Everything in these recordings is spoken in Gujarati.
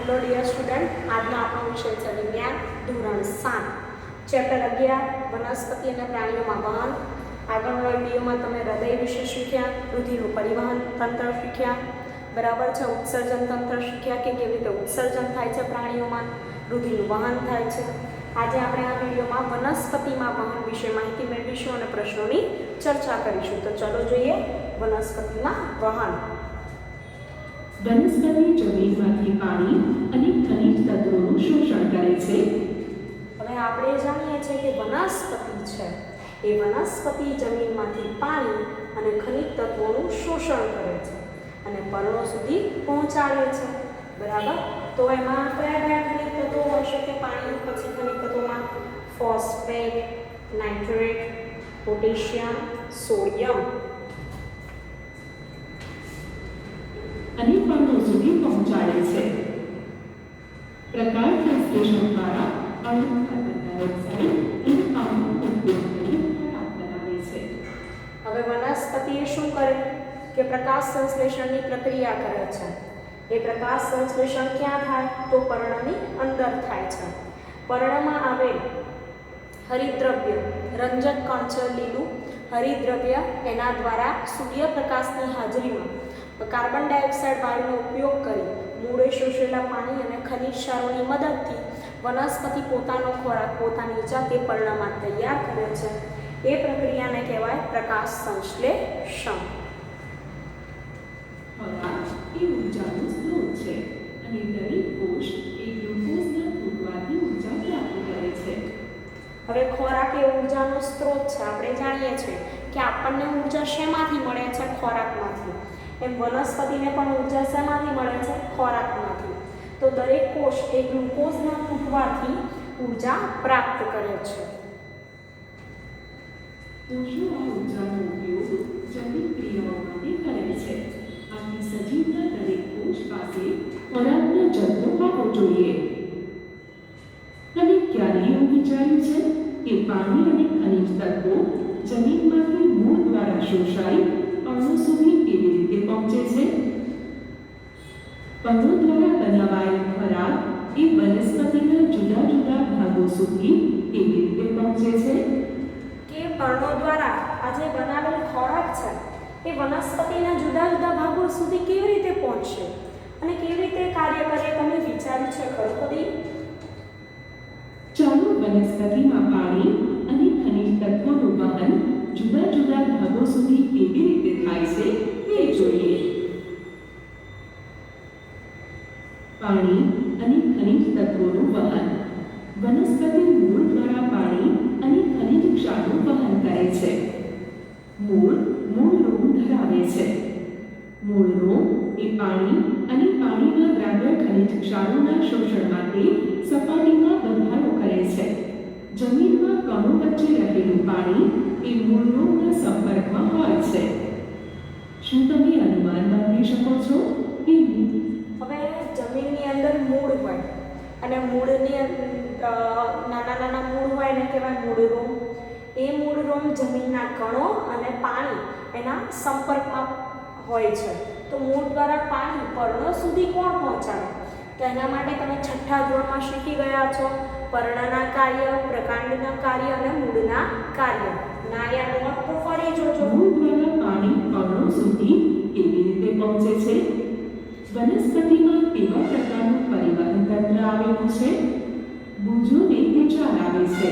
હેલો ડિયર સ્ટુડન્ટ, આજનો આપણો વિષય છે વિજ્ઞાન ધોરણ 7 ચેપ્ટર 11 વનસ્પતિ અને પ્રાણીઓમાં વહન. આગળના વિડીયોમાં તમે હૃદય વિશે શીખ્યા, રુધિરનું પરિવહન તંત્ર શીખ્યા, બરાબર છે. ઉત્સર્જન તંત્ર શીખ્યા કે કેવી રીતે ઉત્સર્જન થાય છે પ્રાણીઓમાં, રુધિરનું વહન થાય છે. આજે આપણે આ વિડીયોમાં વનસ્પતિમાં વહન વિશે માહિતી મેળવીશું અને પ્રશ્નોની ચર્ચા કરીશું. તો ચલો જોઈએ વનસ્પતિમાં વહન. વનસ્પતિ જમીનમાંથી પાણી અને ખનિજ તત્વોનું શોષણ કરે છે. હવે આપણે જાણીએ છીએ કે વનસ્પતિ છે એ વનસ્પતિ જમીનમાંથી પાણી અને ખનિજ તત્વોનું શોષણ કરે છે અને પર્ણો સુધી પહોંચાડે છે, બરાબર. તો એમાં કયા કયા ખનિજ તત્વો હોઈ શકે? પાણી પછી ખનિજ તત્વોમાં ફોસ્ફેટ, નાઇટ્રેટ, પોટેશિયમ, સોડિયમ અને પર્ણો સુધી પહોંચાડે છે. પ્રકાશ સંશ્લેષણ દ્વારા અણુ કાર્બન ડાયોક્સાઇડ અને પાણીનો ઉપયોગ કરી ખોરાક બનાવે છે. હવે વનસ્પતિ શું કરે કે પ્રકાશ સંશ્લેષણની પ્રક્રિયા કરે છે. એ પ્રકાશ સંશ્લેષણ ક્યાં થાય? તો પર્ણની અંદર થાય છે. પર્ણમાં આવેલ હરિતદ્રવ્ય, રંજક કણ છે લીલું હરિતદ્રવ્ય, એના દ્વારા સૂર્યપ્રકાશની હાજરીમાં કાર્બન ડાયોક્સાઇડ વાયુનો ઉપયોગ કરી મૂળે શોષેલા પાણી અને ખનિજ ક્ષારોની મદદથી વનસ્પતિ પોતાનો ખોરાક પોતાની જાતે પર્ણમાં તૈયાર કરે છે. એ પ્રક્રિયાને કહેવાય પ્રકાશ સંશ્લેષણ. ખોરાક એ ઊર્જાનો સ્ત્રોત છે અને દરેક કોષ એ ગ્લુકોઝના ફૂટવાથી ઊર્જા પ્રાપ્ત કરે છે. હવે ખોરાક એ ઊર્જાનો સ્ત્રોત છે. આપણે જાણીએ છીએ કે આપણને ઊર્જા શેમાંથી મળે છે? ખોરાકમાંથી. એમ વનસ્પતિને પણ ઊર્જા શેમાંથી મળે છે? ખોરાકમાંથી. તો દરેક કોષ એ ગ્લુકોઝના ફૂટવાથી ઊર્જા પ્રાપ્ત કરે છે. કોષો આ ઊર્જાનો ઉપયોગ જૈવિક ક્રિયાઓ માટે કરે છે. આથી સજીવના દરેક કોષ પાસે ખોરાકનો જથ્થો હોવો જોઈએ. અને ક્યારે એવું વિચાર્યું છે કે પાણી અને ખનિજ તત્વો જમીનમાંથી મૂળ દ્વારા શોષાઈ પર્ણો સુધી કેવી રીતે પહોંચે છે? પર્ણો દ્વારા બનાવાયેલ ખોરાક એ વનસ્પતિના જુદા જુદા ભાગો સુધી કેવી રીતે પહોંચે છે? કે પર્ણો દ્વારા આ જે બનાવેલ ખોરાક છે એ વનસ્પતિના જુદા જુદા ભાગો સુધી કેવી રીતે પહોંચશે અને કેવી રીતે કાર્ય કરે? તમે વિચાર્યું છે ખરું કદી? ચાલો વનસ્પતિમાં પાણી અને ખનિજ તત્વોનું વહન જુદા જુદા ભાગો સુધી કેવી રીતે થાય છે તે જોઈએ. પાણી અને ખનિજ તત્વોનું વહન. વનસ્પતિ મૂળ દ્વારા પાણી અને ખનિજ ક્ષારનું વહન કરે છે. મૂળ રોમ ધરાવે છે. મૂળ રોમ એ પાણી અને પાણીમાં દ્રાવ્ય ખનિજ ક્ષારોના શોષણ માટે સપાટીમાં બંધારો કરે છે. જમીનમાં કણો વચ્ચે રહેલું પાણી એ મૂળ રોમના સંપર્કમાં હોય છે. શું તમે અનુમાન બાંધી શકો છો કે હવે જમીનની અંદર મૂળ હોય અને મૂળની નાના નાના મૂળ હોય એને કહેવાય મૂળ રોમ. એ મૂળ રોમ જમીનના કણો અને પાણી એના સંપર્કમાં હોય છે. તો મૂળ દ્વારા પાણી પર્ણો સુધી કોણ પહોંચાડે? તો એના માટે તમે છઠ્ઠા ધોરણમાં શીખી ગયા છો પર્ણના કાર્ય, પ્રકાંડના કાર્ય અને મૂળના કાર્ય. ના યાદ હોય તો ફરી જોજો. મૂળ દ્વારા પાણી પર્ણો સુધી કેવી રીતે પહોંચે છે? વનસ્પતિમાં કેવા પ્રકારનું પરિવહન તંત્ર આવેલું છે? બુજોને વિચાર આવે છે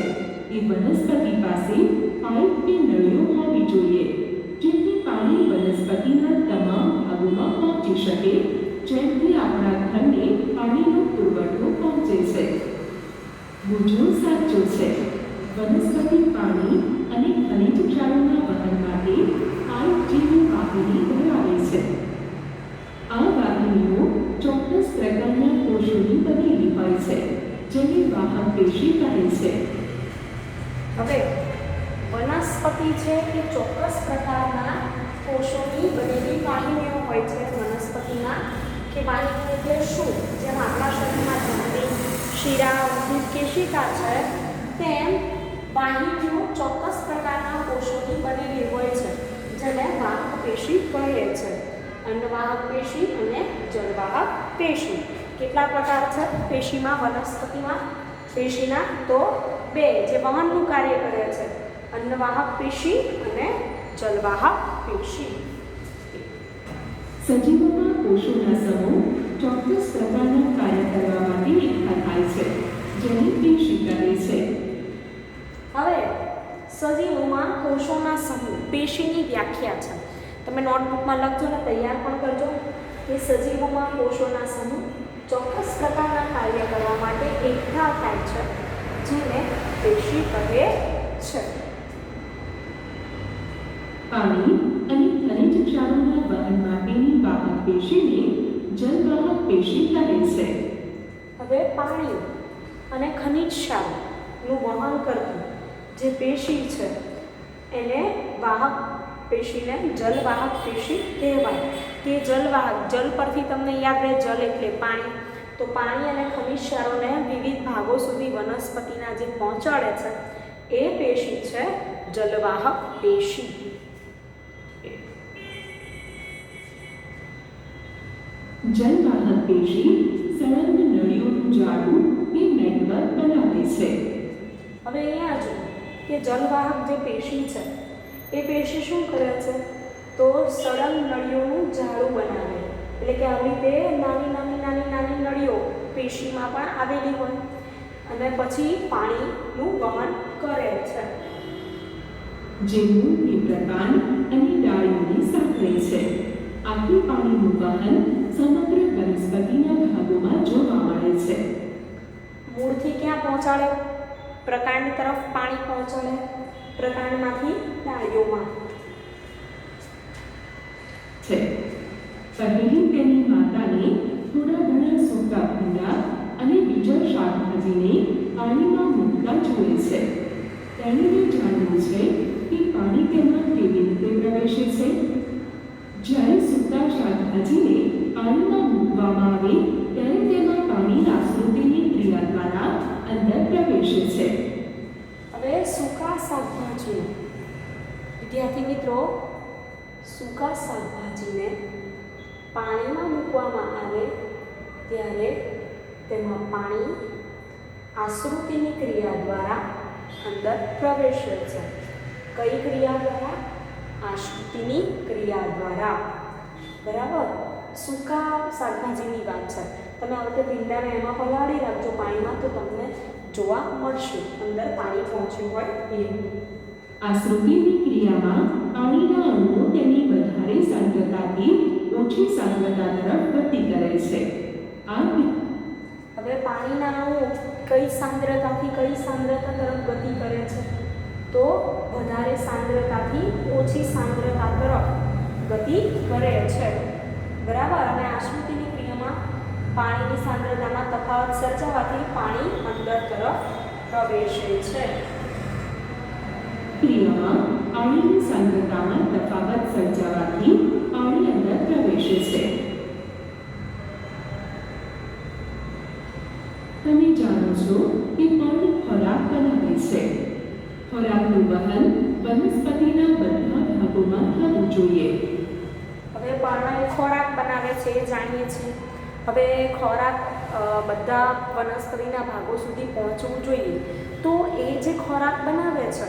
એ વનસ્પતિ પાસે પાઇપ કે નળીઓ હોવી જોઈએ જેથી પાણી વનસ્પતિના તમામ ભાગોમાં પહોંચી શકે, જેમથી આપણા ઘરને પાણીનો પુરવઠો પહોંચે છે. બુજો સાચો છે. વનસ્પતિ પાણી અને ખનિજ ક્ષારોના વહન માટે પાઇપ જેવી વાહિની ધરાવે છે. આ વાહિનીઓ ચોક્કસ પ્રકારના કોષોની બનેલી હોય છે જેને વાહક પેશી કહે છે. હવે વનસ્પતિ છે એ ચોક્કસ પ્રકારના કોષોની બનેલી વાહિનીઓ હોય છે વનસ્પતિમાં. કે વાહિની એટલે શું? જેમ આપણા શરીરમાં જનની, શિરા, ઉદ્ભિદ, કેશિકા છે તેમ વાહિનીઓ ચોક્કસ પ્રકારના કોષોની બનેલી હોય છે જેને વાહક પેશી કહે છે. અંડવાહક પેશી અને જળવાહક પેશી. કેટલા પ્રકાર છે પેશીમાં, વનસ્પતિમાં પેશીના? તો 2 જે વહનનું કાર્ય કરે છે, અન્નવાહક પેશી અને જલવાહક પેશી. સજીવોમાં કોષોના સમૂહ ચોક્કસ પ્રકારના કાર્ય કરવા માટે એકઠા થાય છે, જેને પેશી કહે છે. હવે સજીવોમાં કોષોના સમૂહ પેશીની વ્યાખ્યા છે. તમે નોટબુકમાં લખજો ને તૈયાર પણ કરજો કે સજીવોમાં કોષોના સમૂહ ચોક્કસ પ્રકારના કાર્ય કરવા માટે એકઠા થાય છે, જેને પેશી કહે છે. પાણી અને ખનિજ ક્ષારોના વહન માટેની વાહક પેશીને જલવાહક પેશી કહે છે. હવે પાણી અને ખનિજ ક્ષારનું વહન કરતી જે પેશી છે એને વાહક પેશીને જલવાહક પેશી કહેવાય. તે જલવાહક, જલ પરથી તમને યાદ રહે, જલ એટલે પાણી. તો પાણી અને ખનિજ ક્ષારોને વિવિધ ભાગો સુધી વનસ્પતિના જે પહોંચાડે છે એ પેશી છે જલવાહક પેશી. જલવાહક પેશી સળંગ નળીઓનું જાળું એ નેટવર્ક બનાવે છે. હવે અહીંયા જો કે જલવાહક જે પેશી છે એ પેશી શું કરે છે? તો સળંગ નળીઓનું જાળું બનાવે. એટલે કે આવી રીતે નાની નળીઓ પેશીમાં પણ આવેલી હોય અને પછી પાણીનું વહન કરે છે. જે મૂળની પ્રકાંડ અને ડાળીઓને સાંકળે છે. આથી પાણીનું વહન સમગ્ર વનસ્પતિના ભાગોમાં જોવા મળે છે. મૂળથી ક્યાં પહોંચાડે? પ્રકાંડ તરફ પાણી પહોંચાડે, પ્રકાંડમાંથી ડાળીઓમાં છે. પહેલી તેની માતાને થોડા ઘણા સૂકા ભૂંડા અને બીજા શાકભાજીને પાણીમાં મૂકતા જુએ છે. તેણીને જાણવું છે કે પાણી તેમાં કેવી રીતે પ્રવેશે છે. જ્યારે સૂકા શાકભાજીને પાણીમાં મૂકવામાં આવે ત્યારે તેમાં પાણી આશ્રુતિની ક્રિયા દ્વારા અંદર પ્રવેશે છે. હવે સૂકા શાકભાજી, વિદ્યાર્થી મિત્રો, સૂકા શાકભાજીને પાણીમાં મૂકવામાં આવે ત્યારે તેમાં પાણી આશ્રુતિની ક્રિયા દ્વારા અંદર પ્રવેશે છે. કઈ ક્રિયા દ્વારા? આશ્રુતિની ક્રિયા દ્વારા. બરાબર. સૂકા શાકભાજીની વાત છે. તમે આ વખતે ભીંડાને એમાં પલાળી રાખજો પાણીમાં, તો તમને જોવા મળશે અંદર પાણી પહોંચ્યું હોય એ. આશ્રુતિની ક્રિયામાં પાણીના અણુઓ તેની વધારે સાંદ્રતાથી ઓછી સાંદ્રતા તરફ ગતિ કરે છે. હવે પાણીના અણુઓ કઈ સાંદ્રતાથી કઈ સાંદ્રતા તરફ ગતિ કરે છે? તો વધારે સાંદ્રતાથી ઓછી સાંદ્રતા તરફ ગતિ કરે છે. બરાબર. અને આશ્રુતિની ક્રિયામાં પાણીની સાંદ્રતામાં તફાવત સર્જાવાથી પાણી અંદર તરફ પ્રવેશે છે. ક્રિયામાં પાણીની સાંદ્રતામાં તફાવત સર્જાવાથી પાણી અંદર પ્રવેશે છે. તમે જાણો છો કે પાણી ખોરાક બનાવે છે. ખોરાકનું વહન વનસ્પતિના બધા ભાગોમાં થવું જોઈએ. હવે પાણી ખોરાક બનાવે છે એ જાણીએ છીએ. હવે ખોરાક બધા વનસ્પતિના ભાગો સુધી પહોંચવું જોઈએ. તો એ જે ખોરાક બનાવે છે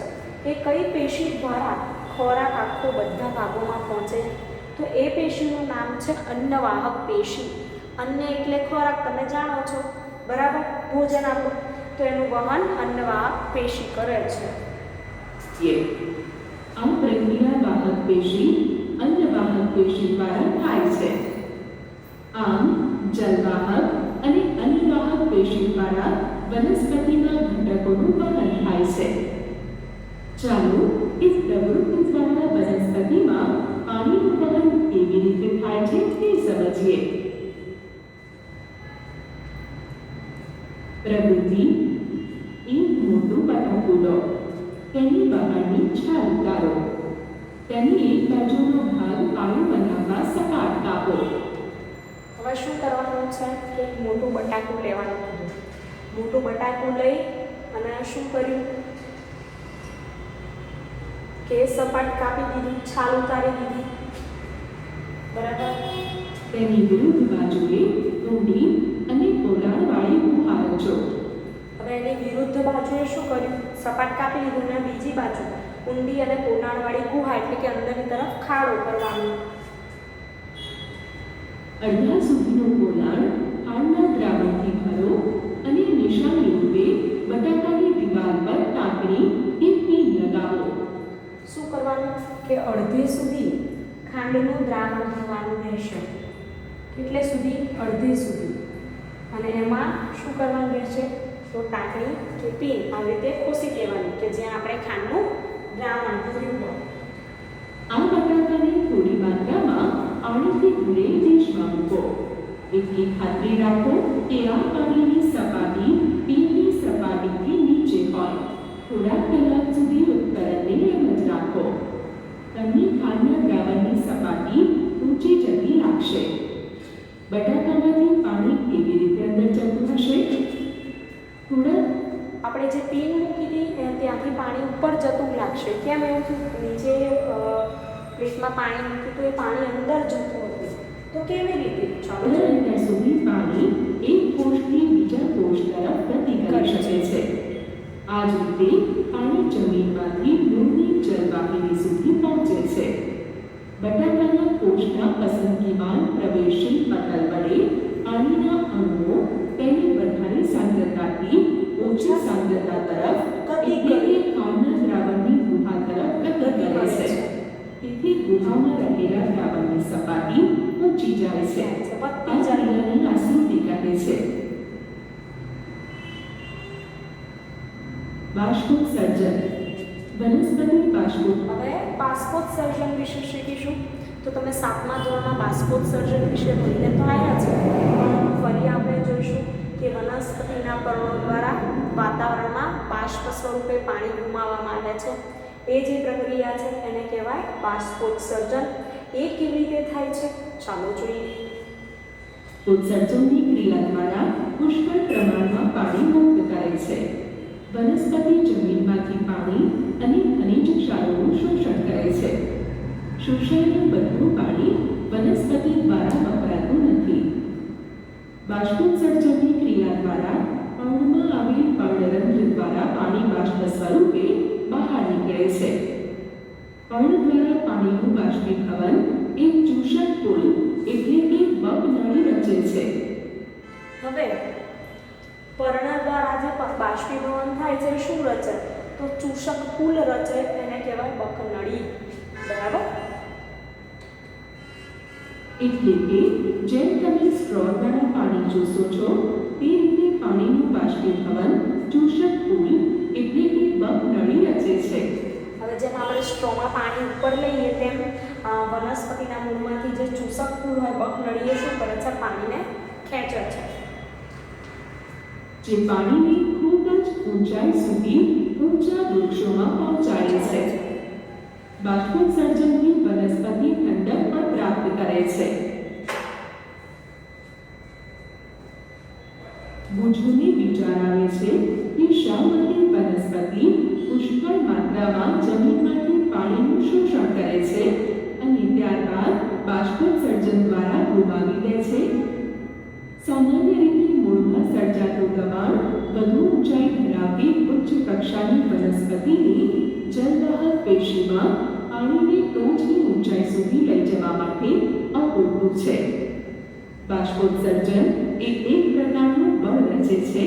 એ કઈ પેશી દ્વારા ખોરાક આખો બધા ભાગોમાં પહોંચે? તો એ પેશીનું નામ છે અન્નવાહક પેશી. અન્ન એટલે ખોરાક, તમે જાણો છો. બરાબર. ભોજન આપણું, તો એનું વહન અન્નવાહક પેશી કરે છે. આ પ્રક્રિયા વાહક પેશી અન્નવાહક પેશી દ્વારા થાય છે. આમ જલવાહક અને અન્નવાહક પેશી દ્વારા વનસ્પતિના ઘટકોનું વહન થાય છે. ચાલો એક પ્રવૃત્તિ દ્વારા વનસ્પતિમાં પાણીનું વહન કેવી રીતે થાય છે તે સમજીએ. પ્રવૃત્તિ: એક મોટું બટાકું લો. તેની બહારની છાલ ઉતારો. તેની એક બાજુનો ભાગ પાણી બનાવવા સપાટ કાપો. હવે શું કરવાનું છે કે મોટું બટાકું લેવાનું હતું. મોટું બટાકું લઈ અને શું કર્યું કે સપાટ કાપી દીધી, છાલ ઉતારી દીધી. બરાબર. તેની વિરુદ્ધ બાજુએ ઊંડી અને પહોંચો. હવે એની વિરુદ્ધ બાજુએ શું કર્યું? સપાટ કાપી લીધું ને બીજી બાજુ ઊંડી અને પોનાળવાળી ગુહા એટલે કે અંદરની તરફ ખાડો કરવાનો. અડધા સુધીનો પોલાણ ખાંડના દ્રાવણથી ભરો અને નિશાની રૂપે બટાકાની દિવાલ પર ટાંકણી કે પીન લગાવો. શું કરવાનું કે અડધે સુધી ખાંડનું દ્રાવણ ભરવાનું રહેશે. એટલે સુધી અડધે સુધી. અને એમાં શું કરવાનું રહેશે? તો ટાંકણી કે પીન આવી રીતે ખોસી દેવાની કે જ્યાં આપણે ખાંડનું દ્રાવણ ભર્યું હોય. આ બટાકાને થોડી માત્રામાં પાણીથી ભરેલ ડીશમાં મૂકો. એટલી ખાતરી રાખો કે આ પાણીની સપાટી પીનની સપાટીથી નીચે હોય. થોડા કલાક સુધી ઉપકરણને એમ જ રાખો. તમને ખાંડના દ્રાવણની સપાટી ઊંચી જતી લાગશે. બટાકામાંથી પાણી કેવી રીતે અંદર જતું હશે? થોડા આપણે જે પીન મૂકી હતી ત્યાંથી પાણી ઉપર જતું લાગશે. કેમ એવું થયું? નીચે પ્લેટમાં પાણી મૂક્યું તો એ પાણી અંદર જતું હતું. તો કેવી રીતે? ચાલો ત્યાં સુધી પાણી એક કોષથી બીજા કોષ તરફ ગતિ કરી શકે છે. આ જ રીતે પાણી જમીનમાંથી મૂળની જલવાહિની સુધી પહોંચે છે. બટાકાના કોષના પસંદગીવાન પ્રવેશી પટલ વડે પાણીના અણુઓ તેની વધારે સાંદ્રતાથી ઓછી સાંદ્રતા તરફ એટલે કે ખાંડના દ્રાવણની ગુહા તરફ ગતિ કરે છે. તેથી ગુહામાં રહેલા દ્રાવણની સપાટી ઊંચી જાય છે. આ ક્રિયાને આશ્રુતિ કહે છે. બાષ્પોત્સર્જન. વનસ્પતિ બાષ્પોત્સર્જન. હવે બાષ્પોત્સર્જન વિશે શીખીશું. તો તમે 7મા ધોરણમાં બાષ્પોત્સર્જન વિશે ભણીને તો આવ્યા છે. પણ ફરી આપણે જોઈશું કે વનસ્પતિના પર્ણો દ્વારા વાતાવરણમાં બાષ્પ સ્વરૂપે પાણી ગુમાવવામાં આવે છે. એ જે પ્રક્રિયા છે એને કહેવાય બાષ્પોત્સર્જન. એ કેવી રીતે થાય છે? ચાલો જોઈએ. ઉત્સર્જનની ક્રિયા દ્વારા પુષ્કળ પ્રમાણમાં પાણી મુક્ત કરે છે. વનસ્પતિ જમીનમાંથી પાણી અને ખનિજ ક્ષારોનું શોષણ કરે છે. શોષાયેલું બધું પાણી વનસ્પતિ દ્વારા વપરાતું નથી. બાષ્પોત્સર્જનની ક્રિયા દ્વારા પર્ણમાં આવેલ પર્ણરંધ્ર દ્વારા પાણી બાષ્પ સ્વરૂપે બહાર નીકળે છે. પર્ણ દ્વારા પાણીનું બાષ્પીભવન એક ચૂષક પુલ એટલે કે બક નળી રચે છે. હવે પર્ણ દ્વારા જે બાષ્પીભવન થાય છે શું રચે? તો ચૂષક પુલ રચે. એને કહેવાય બકનળી. બરાબર? એટલે કે જેમ તમે સ્ટ્રો દ્વારા પાણી ચૂસો છો તે રીતે પાણીનું બાષ્પીભવન ચૂષક પુલ એટલે કે બક નળી રચે છે. હવે જેમ આપણે સ્ટ્રોમાં પાણી ઉપર લઈએ તેમ વનસ્પતિના મૂળમાંથી જે ચૂસક પુલ હોય બકનળી એ શું કરે છે? પાણીને ખેંચે છે. જે પાણીને ખૂબ જ ઊંચાઈ સુધી ઊંચા વૃક્ષોમાં પહોંચાડે છે. બાષ્પોત્સર્જનથી વનસ્પતિ ઠંડક પણ પ્રાપ્ત કરે છે. બુદ્ધોને વિચાર આવે છે કે શા માટે વનસ્પતિ પુષ્કળ માત્રામાં જમીનમાંથી પાણીનું શોષણ કરે છે અને ત્યારબાદ બાષ્પોત્સર્જન દ્વારા ગુમાવી દે છે. સામાન્ય રીતે મૂળમાં સર્જાતું દબાણ વધુ ઊંચાઈ ધરાવતી ઉચ્ચ કક્ષાની વનસ્પતિની જલવાહક પેશીમાં પાણીને ટોચની ઊંચાઈ સુધી લઈ જવા માટે અપૂરતું છે. બાષ્પોત્સર્જન એ એક પ્રકારનું બળ રચે છે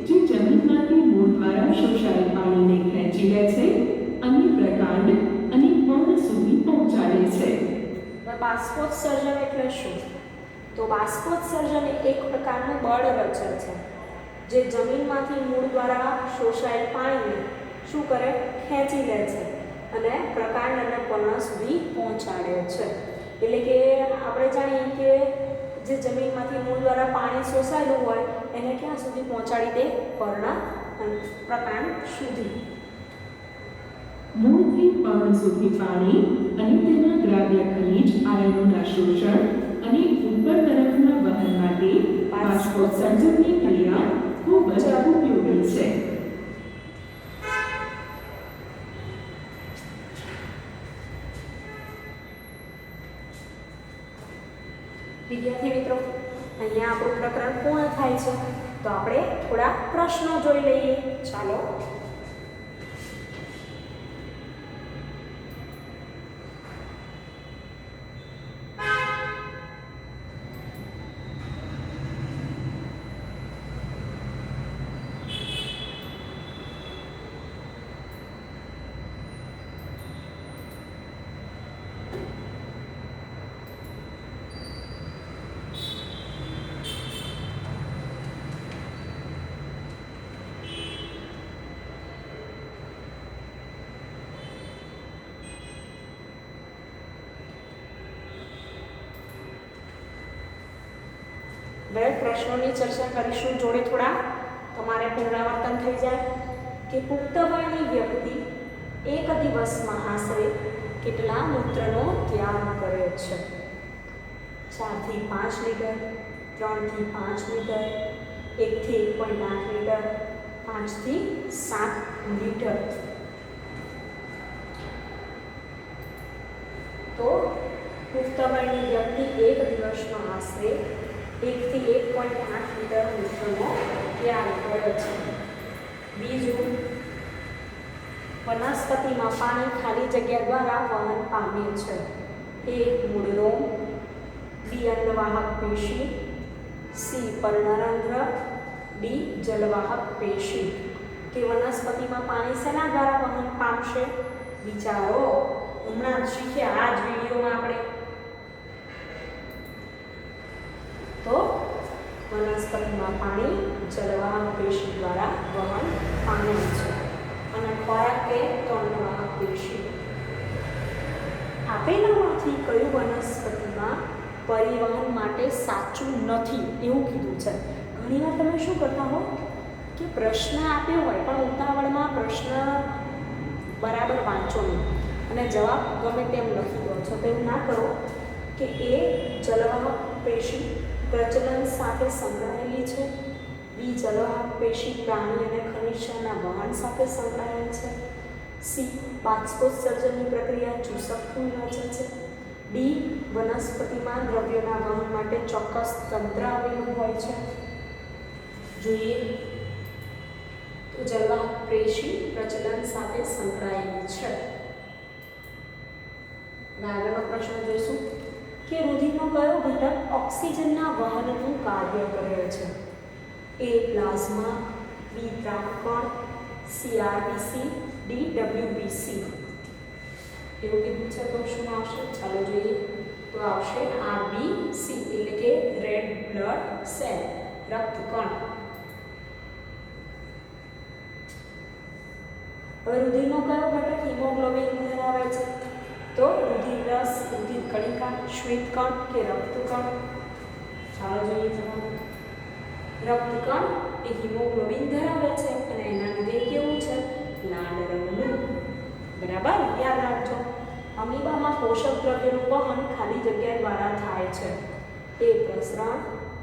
જે જમીનમાંથી મૂળ દ્વારા શોષાયેલ પાણીને ખેંચી લે છે અને પ્રકાંડ અને પર્ણ સુધી પહોંચાડે છે. બાષ્પોત્સર્જન એટલે શું? તો બાષ્પોત્સર્જન એક પ્રકારનું બળ રચે છે જે જમીનમાંથી મૂળ દ્વારા શોષાયેલ પાણીને શું કરે? ખેંચી લે છે અને પ્રકાંડ અને પર્ણ સુધી પહોંચાડે છે. એટલે કે આપણે જાણીએ કે જે જમીનમાંથી મૂળ દ્વારા પાણી શોષાયેલું હોય એને ક્યાં સુધી પહોંચાડી દે? પર્ણ અને પ્રકાંડ સુધી. મૂળથી પર્ણ સુધી પાણી અને તેના દ્રાવ્ય ખનિજ આયનોના શોષણ અને ઉપર તરફના વહન માટે બાષ્પોત્સર્જનની ક્રિયા ખૂબ જ ઉપયોગી છે. વિદ્યાર્થી મિત્રો, અહીંયા આપણું પ્રકરણ પૂર્ણ થાય છે. તો આપણે થોડા પ્રશ્નો જોઈ લઈએ. ચાલો. બે પ્રશ્નોની ચર્ચા કરીશું. જોડે થોડા તમારે પુનરાવર્તન થઈ જાય કે પુખ્ત વયની વ્યક્તિ એક દિવસમાં આશરે કેટલા મૂત્રનો ત્યાગ કરે છે? 4 થી 5 લીટર, 3 થી 5 લીટર, 1 થી 1.8 લીટર, 5 થી 7 લીટર. તો પુખ્ત વયની વ્યક્તિ એક દિવસમાં આશરે 1 થી 1.8 લીટર મૂત્રનો ત્યાગ કરે છે. બીજું, વનસ્પતિમાં પાણી ખાલી જગ્યા દ્વારા વહન પામે છે. A. મૂળરોમ, B. અન્નવાહક પેશી, C. પર્ણરંધ્ર, D. જલવાહક પેશી. કે વનસ્પતિમાં પાણી શેના દ્વારા વહન પામશે? વિચારો. હમણાં જ શીખ્યા આ જ વિડીયોમાં આપણે. તો વનસ્પતિમાં પાણી જલવાહક પેશી દ્વારા વહન પામે છે. અને ખોરાક કે તો અન્નવાહક પેશી. આપેલામાંથી કયું વનસ્પતિમાં પરિવહન માટે સાચું નથી એવું કીધું છે? ઘણીવાર તમે શું કરતા હો કે પ્રશ્ન આપ્યો હોય પણ ઉતાવળમાં પ્રશ્ન બરાબર વાંચો નહીં અને જવાબ ગમે તેમ લખી દો છો. તો એવું ના કરો કે એ જલવાહક પેશી પ્રજનન સાથે સંકળાયેલી છે. બી. જલવાહક પેશી પ્રાણી અને ખનિજના વહન સાથે સંકળાયેલ છે. સી. બાષ્પોત્સર્જનની પ્રક્રિયા ચૂસકતું રચે છે. ડી. વનસ્પતિમાં દ્રવ્યોના વહન માટે ચોક્કસ તંત્ર આવેલું હોય છે. જોઈએ તો જલવાહક પેશી પ્રજનન સાથે સંકળાયેલી છે. આગળનો પ્રશ્ન જોઈશું કે રુધિરનો કયો ઘટક ઓક્સિજનના વહનનું કાર્ય કરે છે? A. Plasma, B. ત્રાકકણ, C. RBC, D. WBC. એવું કીધું છે તો શું આવશે? ચાલો જોઈએ. તો આવશે RBC એટલે કે રેડ બ્લડ સેલ, રક્તકણ. હવે રુધિરનો કયો ઘટક હિમોગ્લોબિન ધરાવે છે? તો રુધિર રસ, રુધિર કણિકા, શ્વેતકણ કે રક્તકણ? ચાલો જોઈએ જવાબ. રક્તકણ એ હિમોગ્લોબિન ધરાવે છે અને એના લીધે કેવું છે? લાલ રંગનું. બરાબર, યાદ રાખજો. અમીબામાં પોષક દ્રવ્યોનું વહન ખાલી જગ્યા દ્વારા થાય છે. A. પ્રસરણ,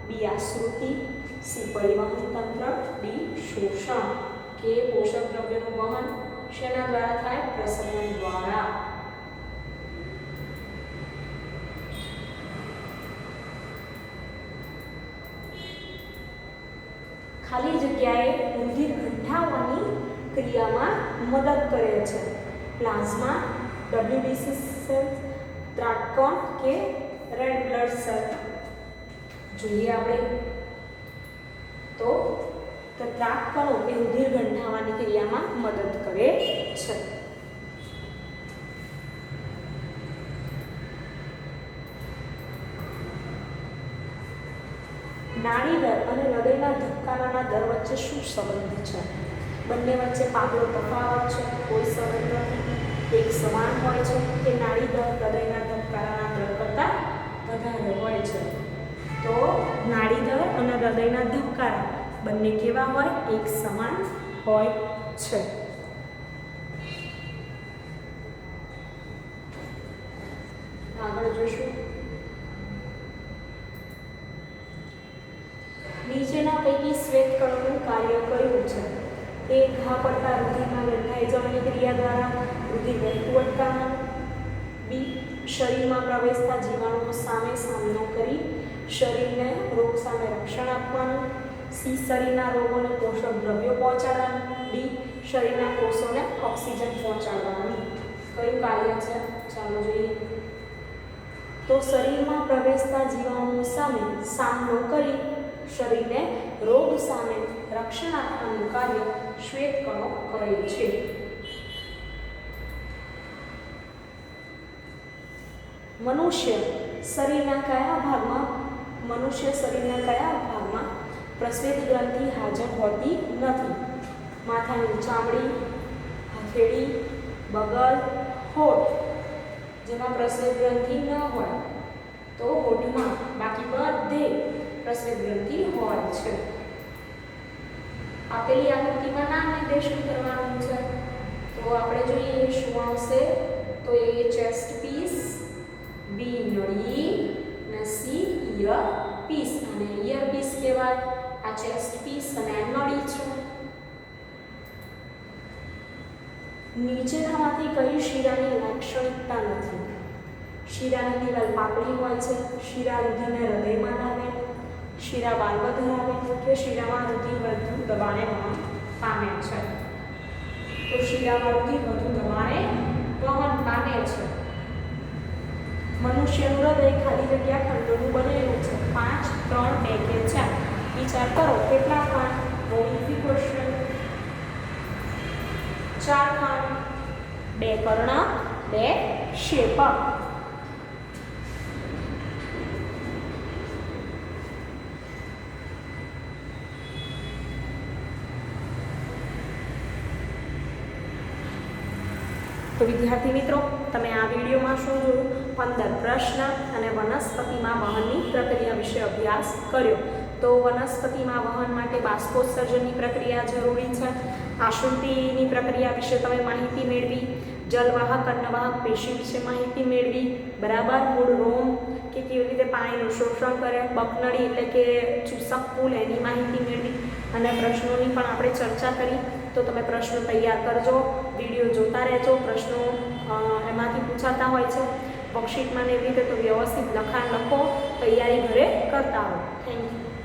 B. આશ્રુતિ, C. પરિવહન તંત્ર, D. શોષણ. કે પોષક દ્રવ્યોનું વહન શેના દ્વારા થાય? પ્રસરણ દ્વારા. ખાલી જગ્યાએ રુધિર ઘંટાવાની ક્રિયામાં મદદ કરે છે. પ્લાઝમા, WBC સેલ, ત્રાટકણ કે રેડ બ્લડ સેલ? જોઈએ આપણે તો ત્રાટકણો એ રુધિર ઘંટાવાની ક્રિયામાં મદદ કરે છે. નાડીદર અને હૃદયના ધબકારાના દર વચ્ચે શું સંબંધ છે? બંને વચ્ચે પાતળો તફાવત છે? કોઈ સંબંધ નથી? એક સમાન હોય છે કે નાડીદર હૃદયના ધબકારાના દર કરતાં વધારે હોય છે? તો નાડીદર અને હૃદયના ધબકારા બંને કેવા હોય? એક સમાન હોય છે. આગળ જોઈશું. નીચેના પૈકી શ્વેતકણોનું કાર્ય કયું છે? A. ઘા પડતા રુધિરમાં ગંધાઈ જવાની ક્રિયા દ્વારા રુધિર વહેતું અટકાવવાનું. B. શરીરમાં પ્રવેશતા જીવાણુઓ સામે સામનો કરી શરીરને રોગ સામે રક્ષણ આપવાનું. સી શરીરના રોગોને પોષક દ્રવ્યો પહોંચાડવાનું, ડી શરીરના કોષોને ઓક્સિજન પહોંચાડવાનું. કયું કાર્ય છે ચાલો જોઈએ. તો શરીરમાં પ્રવેશતા જીવાણુઓ સામે સામનો કરી શરીરને રોગ સામે રક્ષણ આપવાનું કાર્ય શ્વેતકણો કરે છે. મનુષ્ય શરીરના કયા ભાગમાં પ્રસ્વેદ ગ્રંથિ હાજર હોતી નથી? માથાની ચામડી, હથેળી, બગલ, હોઠ. જેમાં પ્રસ્વેદ ગ્રંથિ ન હોય તો હોઠમાં, બાકી બધે પ્રસ્વેદ ગ્રંથિ હોય છે. આપેલી આકૃતિમાં નામ નિર્દેશન કરવાનું છે. તો આપણે જોઈએ શું આવશે. તો એ ચેસ્ટ પીસ, બી નળી અને સી ઇયર પીસ. અને ઇયર પીસ કહેવાય, આ ચેસ્ટ પીસ અને આ નળી છે. નીચેનામાંથી કઈ શિરાની લાક્ષણિકતા નથી? શિરાની દિવાલ પાતળી હોય છે, શિરા રુધિરને હૃદયમાં લાવે, શિરા વાલ્વ ધરાવે કે શિરામાં રુધિર વધુ દબાણે વહન પામે છે? તો શિરામાં રુધિર વધુ દબાણે વહન પામે છે. મનુષ્યનું હૃદય ખાલી જગ્યા ખંડોનું બનેલું છે. 5, 3, 2 કે 4. વિચાર કરો કેટલા ખંડ? બહુ ઇઝી ક્વેશ્ચન. 4 ખંડ, 2 કર્ણ, 2 ક્ષેપક. તો વિદ્યાર્થી મિત્રો, તમે આ વિડીયોમાં શું જોયું? 15 પ્રશ્ન અને વનસ્પતિમાં વહનની પ્રક્રિયા વિશે અભ્યાસ કર્યો. તો વનસ્પતિમાં વહન માટે બાષ્પોત્સર્જનની પ્રક્રિયા જરૂરી છે. આશુતિની પ્રક્રિયા વિશે તમે માહિતી મેળવી. જલવાહક, અન્નવાહક પેશી વિશે માહિતી મેળવી. બરાબર. મૂળ રોમ કે કેવી રીતે પાણીનું શોષણ કરે, બકનળી એટલે કે ચૂસક પુલ, એની માહિતી મેળવી. અને પ્રશ્નોની પણ આપણે ચર્ચા કરી. તો તમે પ્રશ્નો તૈયાર કરજો, વિડીયો જોતા રહેજો. પ્રશ્નો એમાંથી પૂછાતા હોય છે વર્કશીટમાં ને એવી રીતે. તો વ્યવસ્થિત લખાણ લખો, તૈયારી ઘરે કરતા રહો. Thank you.